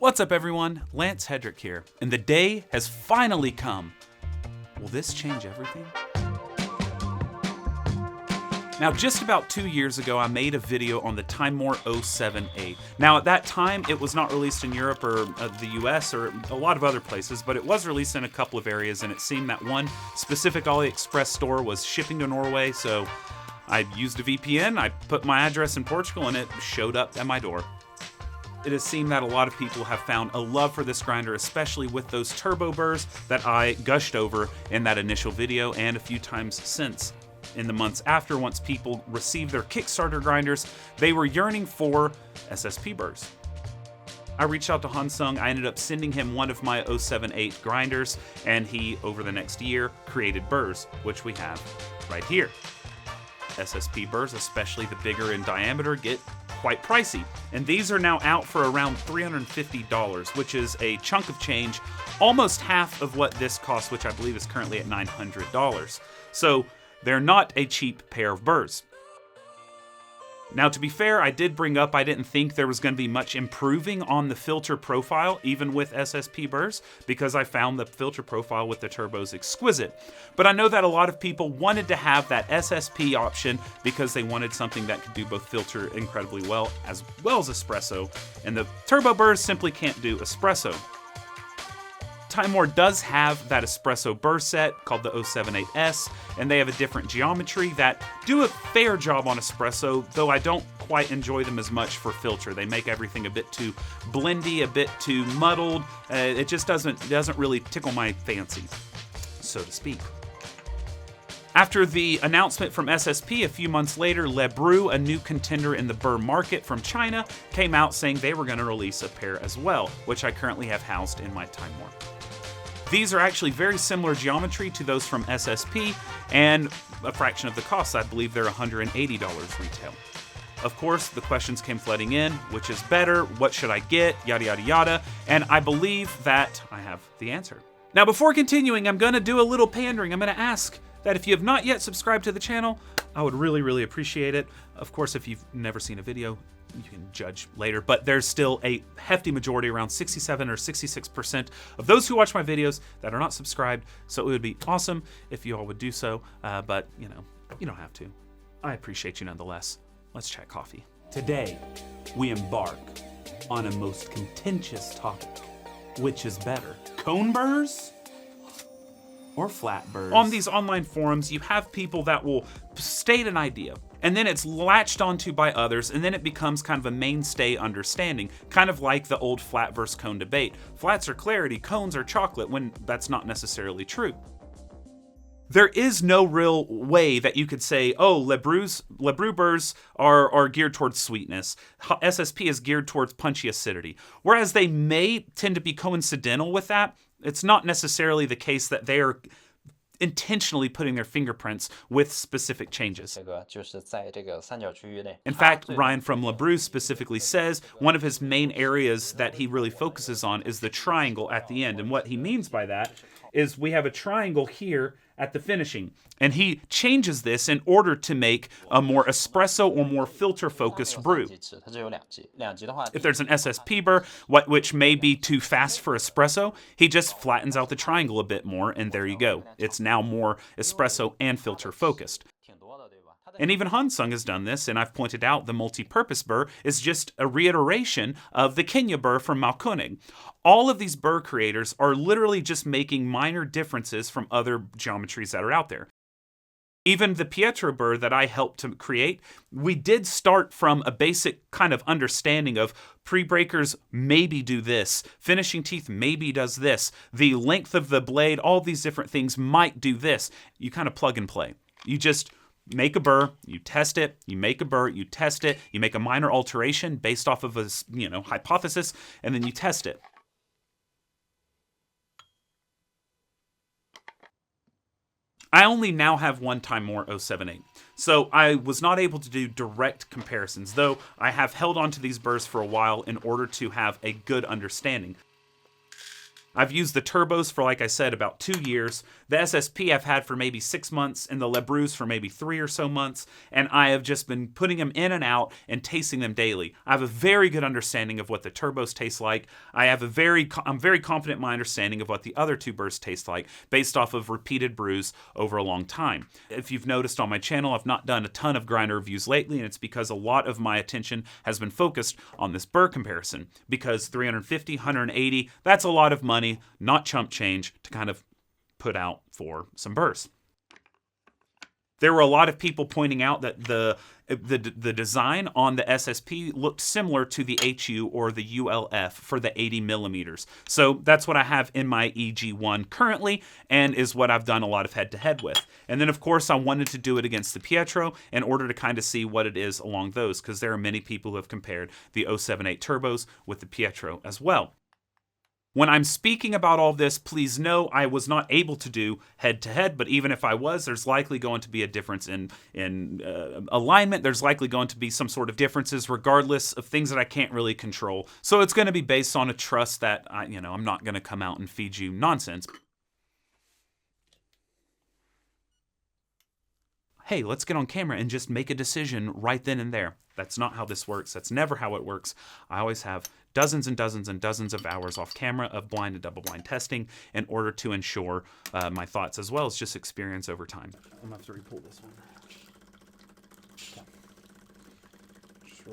What's up everyone, Lance Hedrick here, and the day has finally come. Will this change everything? Now, just about 2 years ago, I made a video on the Timemore 078. Now, at that time, it was not released in Europe or the US or a lot of other places, but it was released in a couple of areas, and it seemed that one specific AliExpress store was shipping to Norway, so I used a VPN, I put my address in Portugal, and it showed up at my door. It has seemed that a lot of people have found a love for this grinder, especially with those turbo burrs that I gushed over in that initial video and a few times since. In the months after, once people received their Kickstarter grinders, they were yearning for SSP burrs. I reached out to Hansung, I ended up sending him one of my 078 grinders, and he, over the next year, created burrs, which we have right here. SSP burrs, especially the bigger in diameter, get quite pricey, and these are now out for around $350, which is a chunk of change, almost half of what this costs, which I believe is currently at $900. So they're not a cheap pair of burrs. Now, to be fair, I did bring up I didn't think there was going to be much improving on the filter profile, even with SSP burrs, because I found the filter profile with the turbos exquisite. But I know that a lot of people wanted to have that SSP option because they wanted something that could do both filter incredibly well as espresso, and the turbo burrs simply can't do espresso. Timemore does have that espresso burr set called the 078S, and they have a different geometry that do a fair job on espresso, though I don't quite enjoy them as much for filter. They make everything a bit too blendy, a bit too muddled. It just doesn't really tickle my fancy, so to speak. After the announcement from SSP, a few months later, LeBrew, a new contender in the burr market from China, came out saying they were going to release a pair as well, which I currently have housed in my Timemore. These are actually very similar geometry to those from SSP, and a fraction of the cost. I believe they're $180 retail. Of course, the questions came flooding in. Which is better? What should I get? Yada, yada, yada. And I believe that I have the answer. Now, before continuing, I'm going to do a little pandering. I'm going to ask that if you have not yet subscribed to the channel, I would really, really appreciate it. Of course, if you've never seen a video, you can judge later, but there's still a hefty majority, around 67 or 66% of those who watch my videos that are not subscribed, so it would be awesome if you all would do so, but you know, you don't have to. I appreciate you nonetheless. Let's chat coffee. Today, we embark on a most contentious topic. Which is better, cone burrs or flat burrs? On these online forums, you have people that will state an idea, and then it's latched onto by others, and then it becomes kind of a mainstay understanding, kind of like the old flat versus cone debate. Flats are clarity, cones are chocolate, when that's not necessarily true. There is no real way that you could say, oh, LeBrew burrs are geared towards sweetness. SSP is geared towards punchy acidity. Whereas they may tend to be coincidental with that, it's not necessarily the case that they are intentionally putting their fingerprints with specific changes. In fact, Ryan from LeBrew specifically says one of his main areas that he really focuses on is the triangle at the end. And what he means by that is we have a triangle here at the finishing, and he changes this in order to make a more espresso or more filter-focused brew. If there's an SSP burr, which may be too fast for espresso, he just flattens out the triangle a bit more, and there you go. It's now more espresso and filter-focused. And even Hansung has done this, and I've pointed out the multi-purpose burr is just a reiteration of the Kenya burr from Makonig. All of these burr creators are literally just making minor differences from other geometries that are out there. Even the Pietro burr that I helped to create, we did start from a basic kind of understanding of pre-breakers maybe do this, finishing teeth maybe does this, the length of the blade, all these different things might do this. You kind of plug and play. You just make a burr, you test it, you make a burr, you test it, you make a minor alteration based off of a hypothesis, and then you test it. I only now have one Timemore 078, so I was not able to do direct comparisons, though I have held on to these burrs for a while in order to have a good understanding. I've used the turbos for, like I said, about 2 years. The SSP I've had for maybe 6 months, and the LeBrews for maybe 3 or so months. And I have just been putting them in and out and tasting them daily. I have a very good understanding of what the turbos taste like. I'm very confident in my understanding of what the other two burrs taste like, based off of repeated brews over a long time. If you've noticed on my channel, I've not done a ton of grinder reviews lately, and it's because a lot of my attention has been focused on this burr comparison. Because 350, 180, that's a lot of money, not chump change, to kind of put out for some burrs. There were a lot of people pointing out that the design on the SSP looked similar to the HU or the ULF for the 80 millimeters. So that's what I have in my EG1 currently, and is what I've done a lot of head-to-head with. And then, of course, I wanted to do it against the Pietro in order to kind of see what it is along those, because there are many people who have compared the 078 turbos with the Pietro as well. When I'm speaking about all this, please know I was not able to do head-to-head, but even if I was, there's likely going to be a difference in alignment. There's likely going to be some sort of differences regardless of things that I can't really control. So it's going to be based on a trust that I'm not going to come out and feed you nonsense. Hey, let's get on camera and just make a decision right then and there. That's not how this works. That's never how it works. I always have dozens and dozens and dozens of hours off camera of blind and double-blind testing in order to ensure my thoughts, as well as just experience over time. I'm going to have to re-pull this one.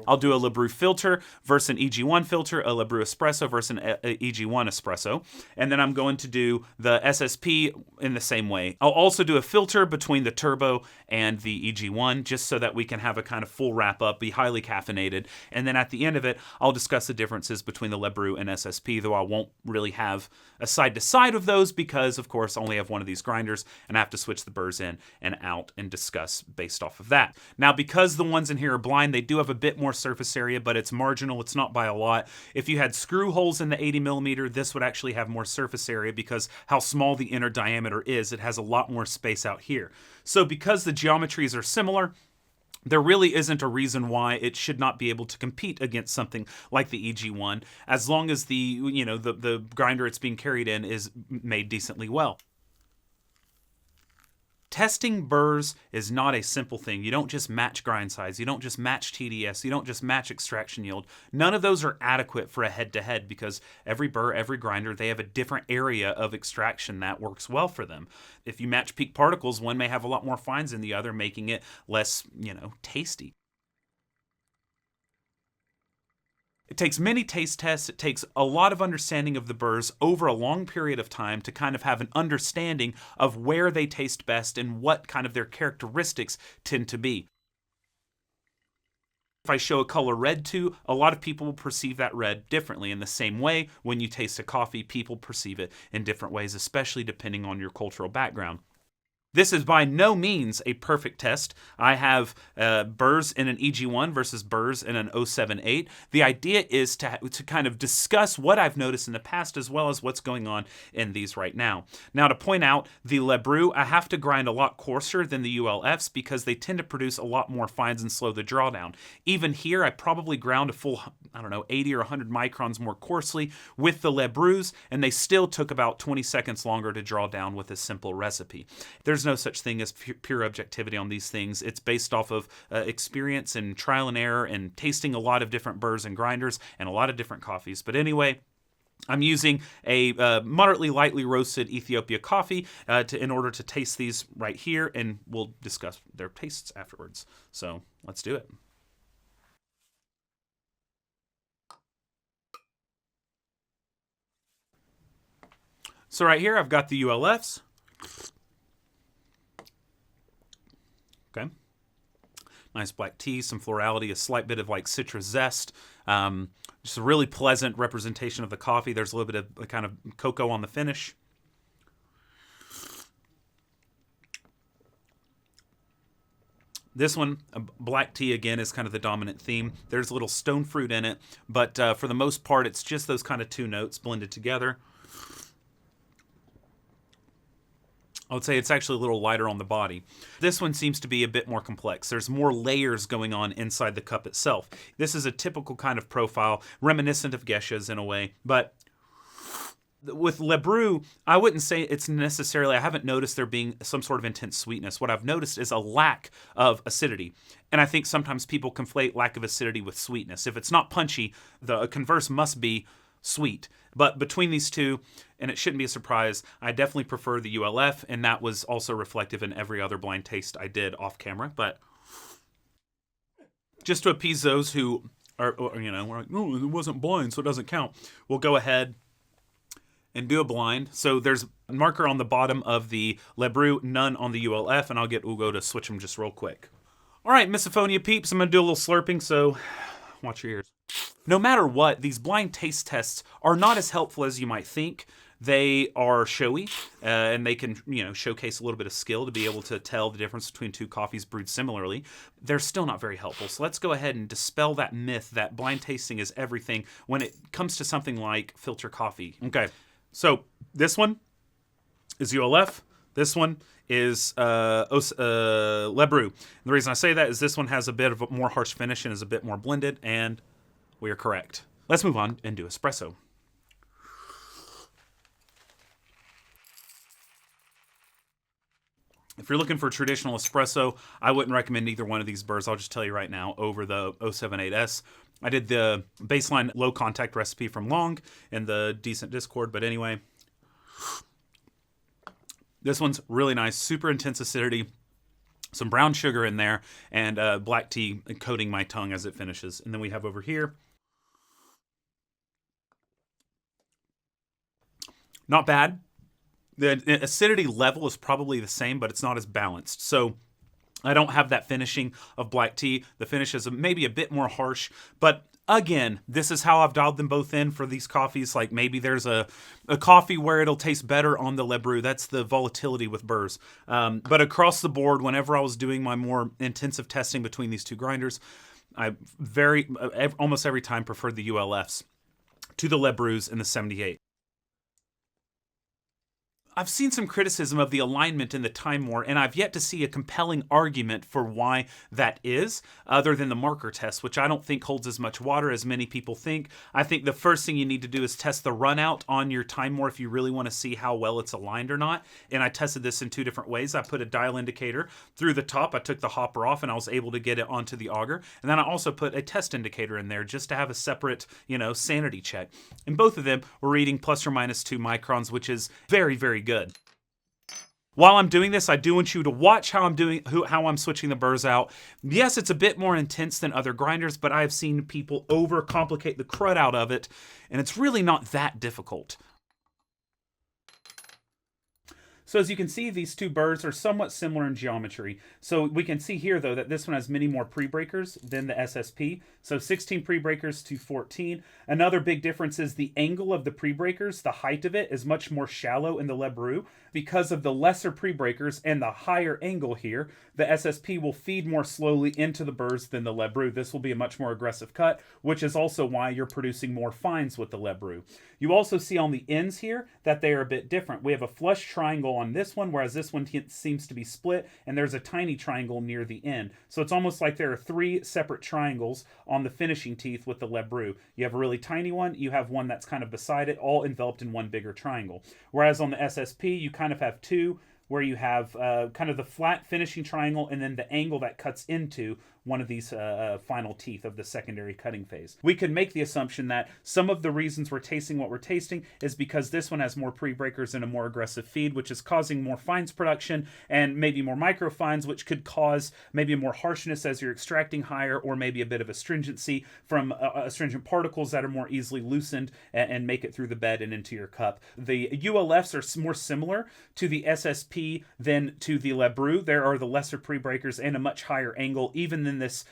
I'll do a LeBrew filter versus an EG1 filter, a LeBrew Espresso versus an EG1 Espresso, and then I'm going to do the SSP in the same way. I'll also do a filter between the turbo and the EG1, just so that we can have a kind of full wrap-up, be highly caffeinated, and then at the end of it, I'll discuss the differences between the LeBrew and SSP, though I won't really have a side-to-side of those because, of course, I only have one of these grinders, and I have to switch the burrs in and out and discuss based off of that. Now, because the ones in here are blind, they do have a bit more surface area, but it's marginal. It's not by a lot. If you had screw holes in the 80 millimeter, this would actually have more surface area because how small the inner diameter is. It has a lot more space out here. So because the geometries are similar, there really isn't a reason why it should not be able to compete against something like the EG1, as long as the grinder it's being carried in is made decently well. Testing burrs is not a simple thing. You don't just match grind size. You don't just match TDS. You don't just match extraction yield. None of those are adequate for a head-to-head because every burr, every grinder, they have a different area of extraction that works well for them. If you match peak particles, one may have a lot more fines than the other, making it less, tasty. It takes many taste tests. It takes a lot of understanding of the burrs over a long period of time to kind of have an understanding of where they taste best and what kind of their characteristics tend to be. If I show a color red too, a lot of people will perceive that red differently. In the same way, when you taste a coffee, people perceive it in different ways, especially depending on your cultural background. This is by no means a perfect test. I have burrs in an EG1 versus burrs in an 078. The idea is to kind of discuss what I've noticed in the past as well as what's going on in these right now. Now, to point out, the LeBrew, I have to grind a lot coarser than the ULFs because they tend to produce a lot more fines and slow the drawdown. Even here, I probably ground a full, 80 or 100 microns more coarsely with the LeBrews, and they still took about 20 seconds longer to draw down with a simple recipe. There's no such thing as pure objectivity on these things. It's based off of experience and trial and error and tasting a lot of different burrs and grinders and a lot of different coffees. But anyway, I'm using a moderately lightly roasted Ethiopia coffee in order to taste these right here, and we'll discuss their tastes afterwards. So let's do it. So right here, I've got the ULFs. Okay. Nice black tea, some florality, a slight bit of like citrus zest. Just a really pleasant representation of the coffee. There's a little bit of a kind of cocoa on the finish. This one, black tea, again, is kind of the dominant theme. There's a little stone fruit in it, but for the most part, it's just those kind of two notes blended together. I would say it's actually a little lighter on the body. This one seems to be a bit more complex. There's more layers going on inside the cup itself. This is a typical kind of profile, reminiscent of geishas in a way, but With LeBrew, I wouldn't say it's necessarily, I haven't noticed there being some sort of intense sweetness. What I've noticed is a lack of acidity. And I think sometimes people conflate lack of acidity with sweetness. If it's not punchy, the converse must be sweet. But between these two, and it shouldn't be a surprise, I definitely prefer the ULF, and that was also reflective in every other blind taste I did off camera. But just to appease those who are, we're like, no, it wasn't blind, so it doesn't count. We'll go ahead and do a blind. So there's a marker on the bottom of the LeBrew, none on the ULF, and we'll go to switch them just real quick. All right, Misophonia peeps, I'm going to do a little slurping, so watch your ears. No matter what, these blind taste tests are not as helpful as you might think. They are showy, and they can, showcase a little bit of skill to be able to tell the difference between two coffees brewed similarly. They're still not very helpful. So let's go ahead and dispel that myth that blind tasting is everything when it comes to something like filter coffee. Okay, so this one is ULF. This one is LeBrew. And the reason I say that is this one has a bit of a more harsh finish and is a bit more blended, and we are correct. Let's move on and do espresso. If you're looking for traditional espresso, I wouldn't recommend either one of these burrs. I'll just tell you right now, over the 078S. I did the baseline low contact recipe from Long in the decent Discord, but anyway, this one's really nice, super intense acidity, some brown sugar in there, and black tea coating my tongue as it finishes. And then we have over here, not bad. The acidity level is probably the same, but it's not as balanced. So I don't have that finishing of black tea. The finish is maybe a bit more harsh, but again, this is how I've dialed them both in for these coffees. Like maybe there's a coffee where it'll taste better on the LeBrew. That's the volatility with Burrs. But across the board, whenever I was doing my more intensive testing between these two grinders, I almost every time preferred the ULFs to the LeBrews in the 78. I've seen some criticism of the alignment in the Timemore, and I've yet to see a compelling argument for why that is, other than the marker test, which I don't think holds as much water as many people think. I think the first thing you need to do is test the runout on your Timemore if you really want to see how well it's aligned or not. And I tested this in two different ways. I put a dial indicator through the top. I took the hopper off, and I was able to get it onto the auger. And then I also put a test indicator in there just to have a separate, sanity check. And both of them were reading plus or minus 2 microns, which is very, very good. While I'm doing this, I do want you to watch how I'm switching the burrs out. Yes, it's a bit more intense than other grinders, but I've seen people overcomplicate the crud out of it, and it's really not that difficult. So as you can see, these two burrs are somewhat similar in geometry. So we can see here, though, that this one has many more pre-breakers than the SSP. So 16 pre-breakers to 14. Another big difference is the angle of the pre-breakers. The height of it is much more shallow in the LeBrew. Because of the lesser pre-breakers and the higher angle here, the SSP will feed more slowly into the burrs than the LeBrew. This will be a much more aggressive cut, which is also why you're producing more fines with the LeBrew. You also see on the ends here that they are a bit different. We have a flush triangle on this one, whereas this one seems to be split, and there's a tiny triangle near the end. So it's almost like there are 3 separate triangles on the finishing teeth with the LeBrew. You have a really tiny one, you have one that's kind of beside it, all enveloped in one bigger triangle. Whereas on the SSP, you kind of have 2, where you have kind of the flat finishing triangle and then the angle that cuts into one of these final teeth of the secondary cutting phase. We could make the assumption that some of the reasons we're tasting what we're tasting is because this one has more pre-breakers and a more aggressive feed, which is causing more fines production and maybe more microfines, which could cause maybe more harshness as you're extracting higher, or maybe a bit of astringency from astringent particles that are more easily loosened and make it through the bed and into your cup. The ULFs are more similar to the SSP than to the LeBrew. There are the lesser pre-breakers and a much higher angle, even than this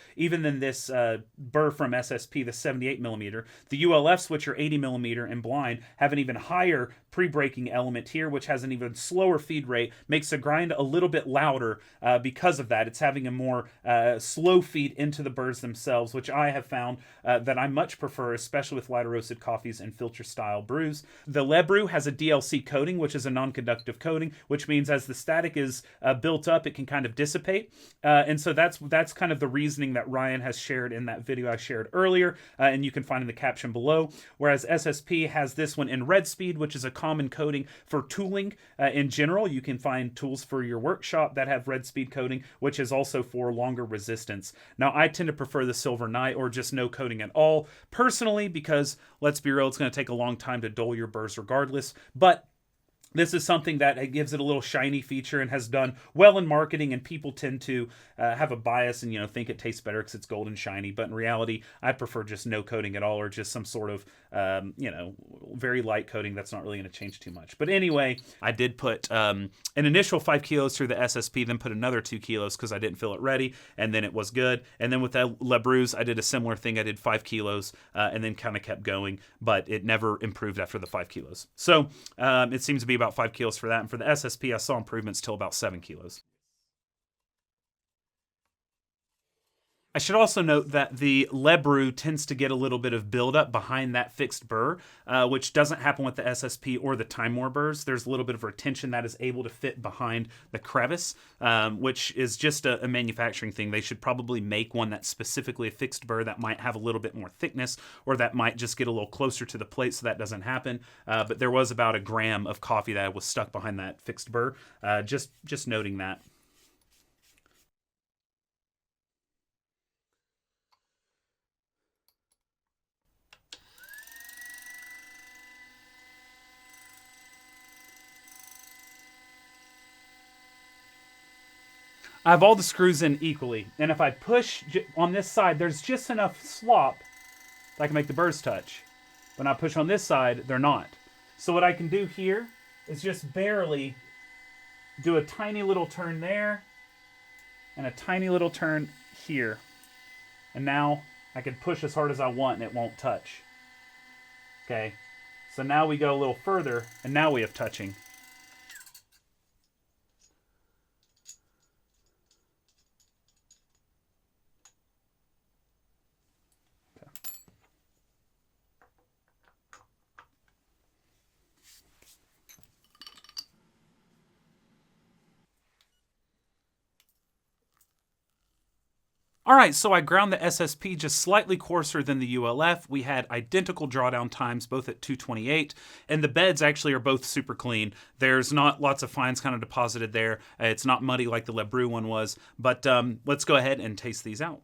burr from SSP, the 78 millimeter. The ULFs, which are 80 millimeter and blind, have an even higher pre-breaking element here, which has an even slower feed rate, makes the grind a little bit louder because of that. It's having a more slow feed into the burrs themselves, which I have found that I much prefer, especially with lighter roasted coffees and filter style brews. The LeBrew has a DLC coating, which is a non-conductive coating, which means as the static is built up, it can kind of dissipate. And so that's kind of the reasoning that Ryan has shared in that video I shared earlier, and you can find in the caption below. Whereas SSP has this one in red speed, which is a common coating for tooling in general. You can find tools for your workshop that have red speed coating, which is also for longer resistance. Now, I tend to prefer the Silver Knight or just no coating at all, personally, because let's be real, it's going to take a long time to dull your burrs regardless. But this is something that gives it a little shiny feature and has done well in marketing, and people tend to have a bias and, you know, think it tastes better because it's gold and shiny. But in reality, I prefer just no coating at all, or just some sort of, you know, very light coating that's not really going to change too much. But anyway, I did put an initial 5 kilos through the SSP, then put another 2 kilos because I didn't feel it ready, and then it was good. And then with the LeBrews, I did a similar thing. I did 5 kilos and then kind of kept going, but it never improved after the 5 kilos. So it seems to be about 5 kilos for that. And for the SSP, I saw improvements till about 7 kilos. I should also note that the LeBrew tends to get a little bit of buildup behind that fixed burr, which doesn't happen with the SSP or the Timemore burrs. There's a little bit of retention that is able to fit behind the crevice, which is just a manufacturing thing. They should probably make one that's specifically a fixed burr that might have a little bit more thickness, or that might just get a little closer to the plate so that doesn't happen. But there was about a gram of coffee that was stuck behind that fixed burr. Just noting that. I have all the screws in equally, and if I push on this side, there's just enough slop that I can make the burrs touch. When I push on this side, they're not. So what I can do here is just barely do a tiny little turn there, and a tiny little turn here. And now I can push as hard as I want and it won't touch. Okay, so now we go a little further, and now we have touching. All right, so I ground the SSP just slightly coarser than the ULF. We had identical drawdown times, both at 228, and the beds actually are both super clean. There's not lots of fines kind of deposited there. It's not muddy like the LeBrew one was, but let's go ahead and taste these out.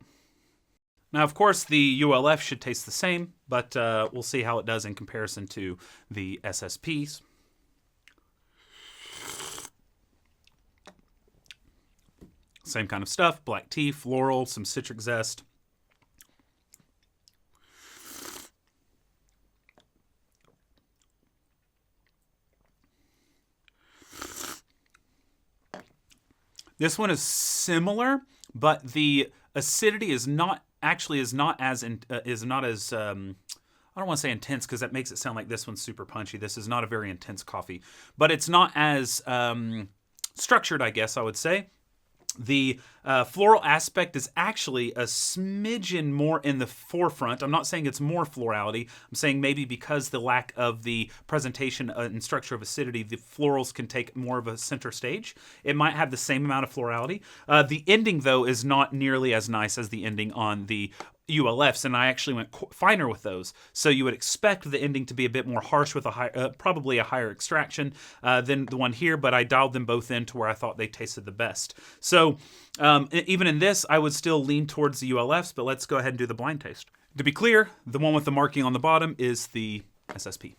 Now, of course, the ULF should taste the same, but we'll see how it does in comparison to the SSPs. Same kind of stuff, black tea, floral, some citric zest. This one is similar, but the acidity is not as I don't want to say intense because that makes it sound like this one's super punchy. This is not a very intense coffee, but it's not as structured, I guess I would say. The floral aspect is actually a smidgen more in the forefront. I'm not saying it's more florality. I'm saying maybe because the lack of the presentation and structure of acidity, the florals can take more of a center stage. It might have the same amount of florality. The ending, though, is not nearly as nice as the ending on the ULFs, and I actually went finer with those. So you would expect the ending to be a bit more harsh with probably a higher extraction than the one here, but I dialed them both in to where I thought they tasted the best. So even in this, I would still lean towards the ULFs, but let's go ahead and do the blind taste. To be clear, the one with the marking on the bottom is the SSP.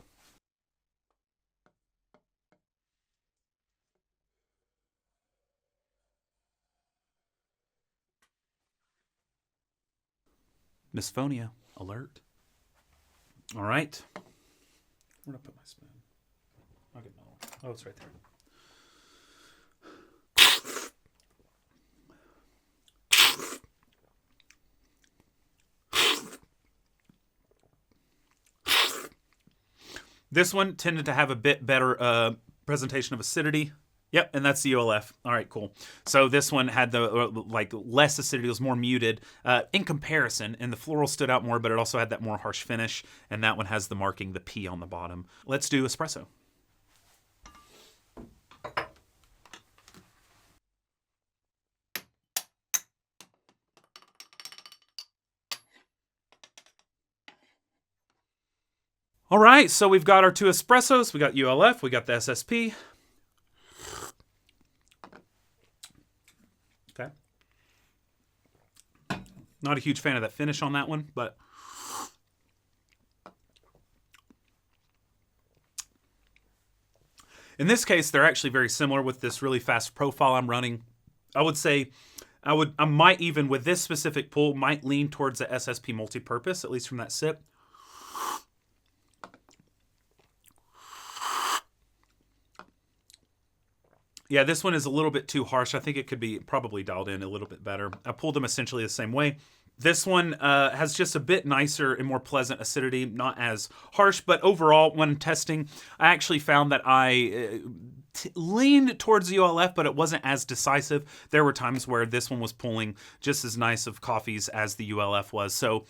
Misphonia alert. All right. Where'd I put my spoon? I'll get another one. Oh, it's right there. This one tended to have a bit better presentation of acidity. Yep, and that's the ULF. All right, cool. So this one had the less acidity, it was more muted in comparison, and the floral stood out more, but it also had that more harsh finish, and that one has the marking, the P on the bottom. Let's do espresso. All right, so we've got our 2 espressos. We got ULF, we got the SSP. Okay. Not a huge fan of that finish on that one, but in this case, they're actually very similar with this really fast profile I'm running. I would say I might even, with this specific pull, might lean towards the SSP multi-purpose, at least from that sip. Yeah, this one is a little bit too harsh. I think it could be probably dialed in a little bit better. I pulled them essentially the same way. This one has just a bit nicer and more pleasant acidity, not as harsh, but overall, when testing, I actually found that I leaned towards the ULF, but it wasn't as decisive. There were times where this one was pulling just as nice of coffees as the ULF was. So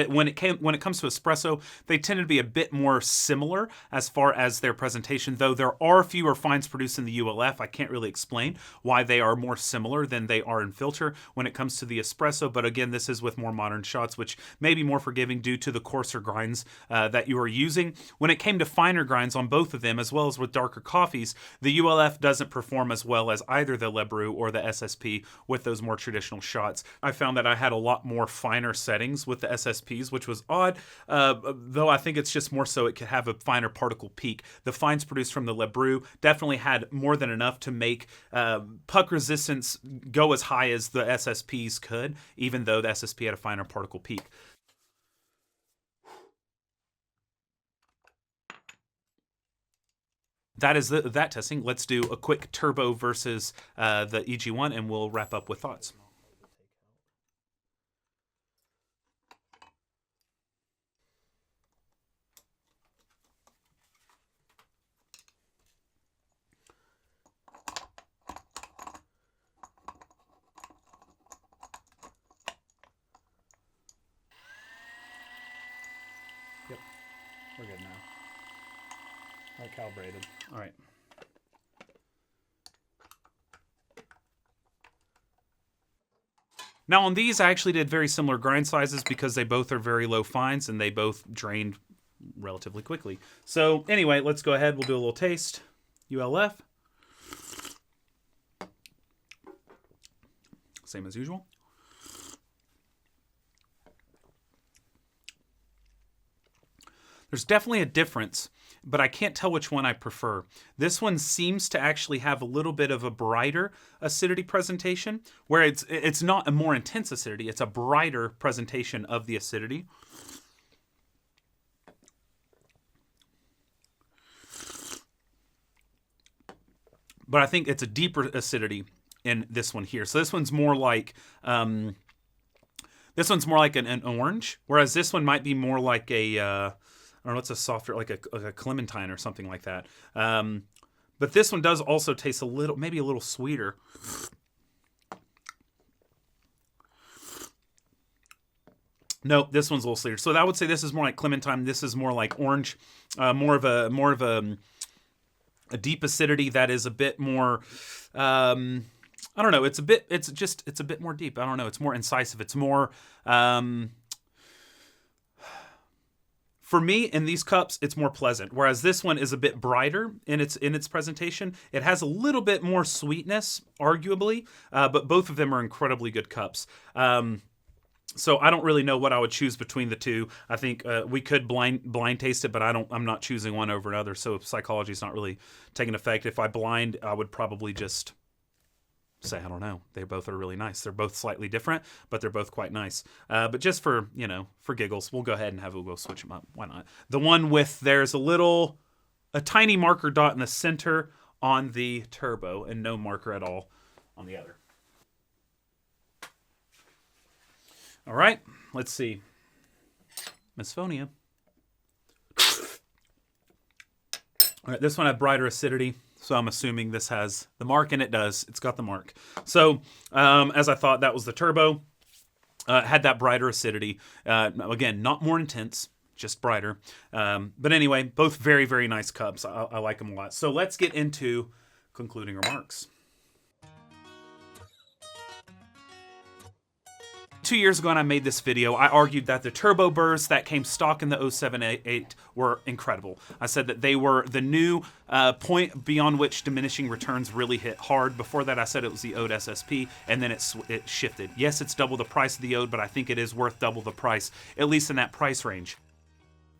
when it comes to espresso, they tend to be a bit more similar as far as their presentation, though there are fewer fines produced in the ULF. I can't really explain why they are more similar than they are in filter when it comes to the espresso, but again, this is with more modern shots, which may be more forgiving due to the coarser grinds that you are using. When it came to finer grinds on both of them, as well as with darker coffees, the ULF doesn't perform as well as either the LeBrew or the SSP with those more traditional shots. I found that I had a lot more finer settings with the SSPs, which was odd, though I think it's just more so it could have a finer particle peak. The fines produced from the LeBrew definitely had more than enough to make puck resistance go as high as the SSPs could, even though the SSP had a finer particle peak. That is that testing. Let's do a quick turbo versus the EG1, and we'll wrap up with thoughts. Yep, we're good now. All right, calibrated. All right. Now on these, I actually did very similar grind sizes because they both are very low fines and they both drained relatively quickly. So anyway, let's go ahead. We'll do a little taste. ULF. Same as usual. There's definitely a difference, but I can't tell which one I prefer. This one seems to actually have a little bit of a brighter acidity presentation, where it's not a more intense acidity, it's a brighter presentation of the acidity. But I think it's a deeper acidity in this one here. So this one's more like an orange, whereas this one might be more like a I don't know, it's a softer, like a clementine or something like that. But this one does also taste a little, maybe a little sweeter. No, this one's a little sweeter. So I would say this is more like clementine. This is more like orange, more of a deep acidity that is a bit more. I don't know. It's a bit more deep. I don't know. It's more incisive. It's more. For me, in these cups, it's more pleasant, whereas this one is a bit brighter in its presentation. It has a little bit more sweetness, arguably, but both of them are incredibly good cups. So I don't really know what I would choose between the two. I think we could blind taste it, but I'm not choosing one over another. So psychology is not really taking effect. If I blind, I would probably just say, I don't know. They both are really nice. They're both slightly different, but they're both quite nice. But just for giggles, we'll go ahead and we'll switch them up. Why not? The one with, there's a tiny marker dot in the center on the turbo and no marker at all on the other. All right, let's see. Misphonia. All right, this one had brighter acidity. So I'm assuming this has the mark, and it does. It's got the mark. So as I thought, that was the turbo. Had that brighter acidity. Again, not more intense, just brighter. But anyway, both very, very nice cups. I like them a lot. So let's get into concluding remarks. 2 years ago when I made this video, I argued that the turbo burrs that came stock in the 078 were incredible. I said that they were the new point beyond which diminishing returns really hit hard. Before that, I said it was the Ode SSP, and then it shifted. Yes, it's double the price of the Ode, but I think it is worth double the price, at least in that price range.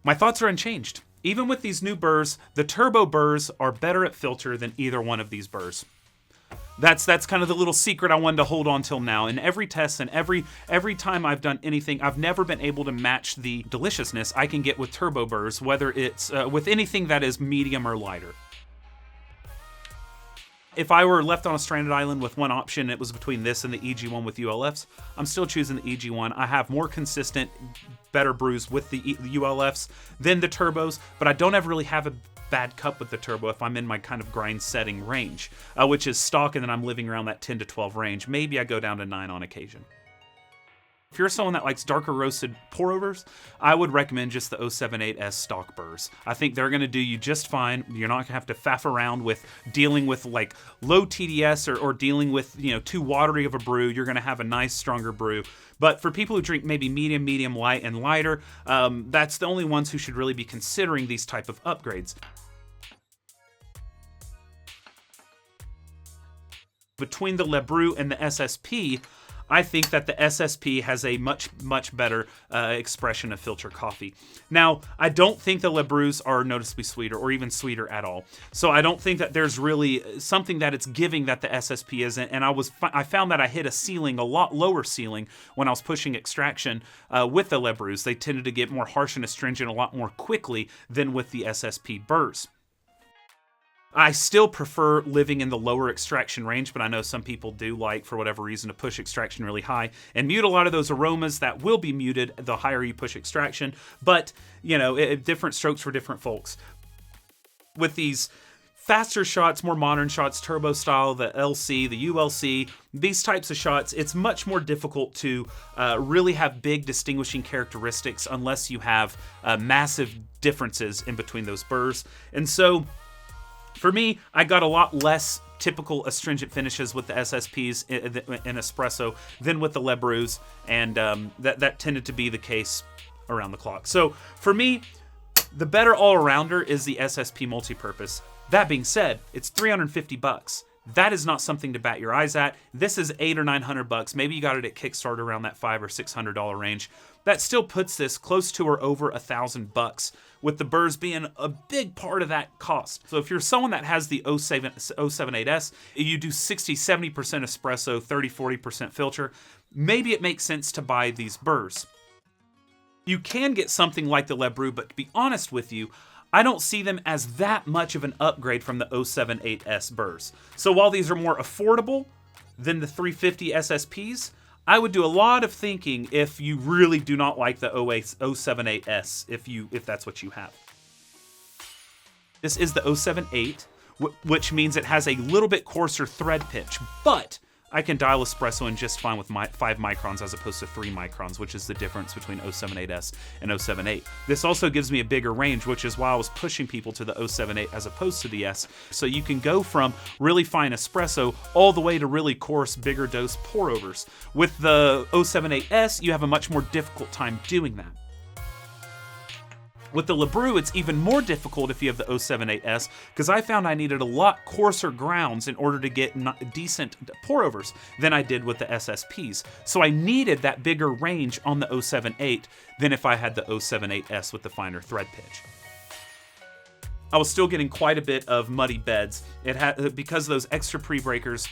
My thoughts are unchanged. Even with these new burrs, the turbo burrs are better at filter than either one of these burrs. That's kind of the little secret I wanted to hold on till now. In every test and every time I've done anything, I've never been able to match the deliciousness I can get with turbo burrs, whether it's with anything that is medium or lighter. If I were left on a stranded island with one option, it was between this and the EG1 with ULFs, I'm still choosing the EG1. I have more consistent, better brews with the ULFs than the turbos, but I don't ever really have a bad cup with the turbo if I'm in my kind of grind setting range, which is stock, and then I'm living around that 10 to 12 range. Maybe I go down to 9 on occasion. If you're someone that likes darker roasted pour-overs, I would recommend just the 078S stock burrs. I think they're going to do you just fine. You're not going to have to faff around with dealing with like low TDS or dealing with, you know, too watery of a brew. You're going to have a nice, stronger brew. But for people who drink maybe medium, medium, light, and lighter, that's the only ones who should really be considering these type of upgrades. Between the LeBrew and the SSP, I think that the SSP has a much, much better expression of filter coffee. Now, I don't think the LeBrews are noticeably sweeter or even sweeter at all. So I don't think that there's really something that it's giving that the SSP isn't. And I found that I hit a ceiling, a lot lower ceiling, when I was pushing extraction with the LeBrews. They tended to get more harsh and astringent a lot more quickly than with the SSP burrs. I still prefer living in the lower extraction range, but I know some people do like, for whatever reason, to push extraction really high and mute a lot of those aromas that will be muted the higher you push extraction. But, you know, different strokes for different folks. With these faster shots, more modern shots, turbo style, the LC, the ULC, these types of shots, it's much more difficult to really have big distinguishing characteristics unless you have massive differences in between those burrs. And so, for me, I got a lot less typical astringent finishes with the SSPs in espresso than with the LeBrews, and that tended to be the case around the clock. So for me, the better all-arounder is the SSP multipurpose. That being said, it's $350. That is not something to bat your eyes at. This is $800 or $900. Maybe you got it at Kickstarter around that $500 or $600 range. That still puts this close to or over $1,000, with the burrs being a big part of that cost. So if you're someone that has the 078S, you do 60-70% espresso, 30-40% filter, maybe it makes sense to buy these burrs. You can get something like the LeBrew, but to be honest with you, I don't see them as that much of an upgrade from the 078S burrs. So while these are more affordable than the 350 SSPs, I would do a lot of thinking if you really do not like the 078S, if that's what you have. This is the 078, which means it has a little bit coarser thread pitch, but I can dial espresso in just fine with 5 microns as opposed to 3 microns, which is the difference between 078S and 078. This also gives me a bigger range, which is why I was pushing people to the 078 as opposed to the S. So you can go from really fine espresso all the way to really coarse, bigger dose pour-overs. With the 078S, you have a much more difficult time doing that. With the LeBrew, it's even more difficult if you have the 078S, because I found I needed a lot coarser grounds in order to get decent pour-overs than I did with the SSPs. So I needed that bigger range on the 078 than if I had the 078S with the finer thread pitch. I was still getting quite a bit of muddy beds. It had, because of those extra pre-breakers,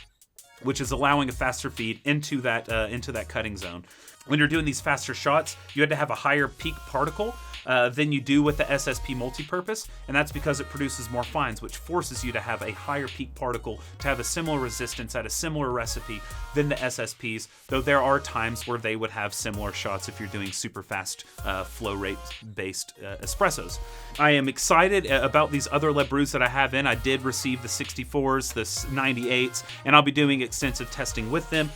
which is allowing a faster feed into that cutting zone. When you're doing these faster shots, you had to have a higher peak particle than you do with the SSP multipurpose, and that's because it produces more fines, which forces you to have a higher peak particle to have a similar resistance at a similar recipe than the SSPs, though there are times where they would have similar shots if you're doing super fast flow rate based espressos. I am excited about these other LeBrews that I have in. I did receive the 64s, the 98s, and I'll be doing extensive testing with them.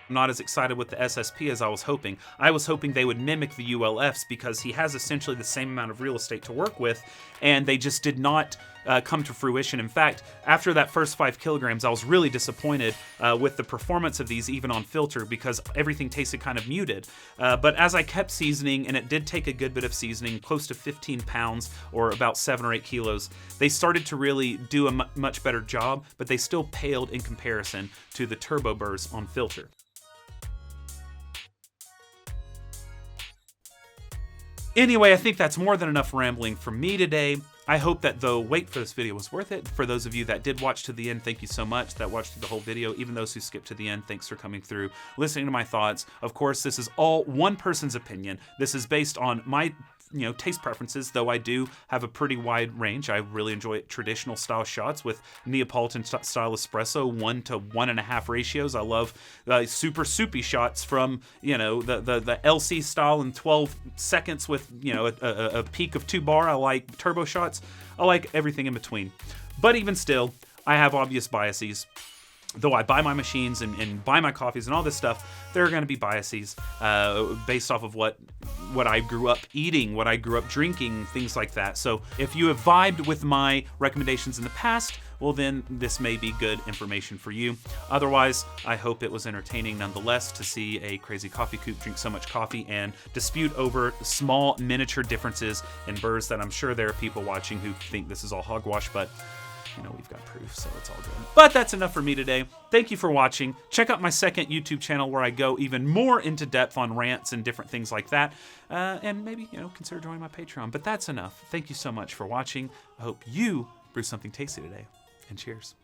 I'm not as excited with the SSP as I was hoping. I was hoping they would mimic the ULFs because he has essentially the same amount of real estate to work with, and they just did not come to fruition. In fact, after that first 5 kilograms, I was really disappointed with the performance of these, even on filter, because everything tasted kind of muted. But as I kept seasoning, and it did take a good bit of seasoning, close to 15 pounds or about 7 or 8 kilos, they started to really do a much better job, but they still paled in comparison to the turbo burrs on filter. Anyway, I think that's more than enough rambling from me today. I hope that the wait for this video was worth it. For those of you that did watch to the end, thank you so much. That watched through the whole video. Even those who skipped to the end, thanks for coming through, listening to my thoughts. Of course, this is all one person's opinion. This is based on my taste preferences, though I do have a pretty wide range. I really enjoy traditional style shots with Neapolitan style espresso, 1 to 1.5 ratios. I love super soupy shots from the LC style in 12 seconds with a peak of 2 bar. I like turbo shots. I like everything in between. But even still, I have obvious biases. Though I buy my machines and buy my coffees and all this stuff, there are going to be biases based off of what I grew up eating, what I grew up drinking, things like that. So if you have vibed with my recommendations in the past, well then this may be good information for you. Otherwise, I hope it was entertaining nonetheless to see a crazy coffee coop drink so much coffee and dispute over small miniature differences in burrs that I'm sure there are people watching who think this is all hogwash, but we've got proof, so it's all good. But that's enough for me today. Thank you for watching. Check out my second YouTube channel where I go even more into depth on rants and different things like that. And maybe, consider joining my Patreon. But that's enough. Thank you so much for watching. I hope you brew something tasty today. And cheers.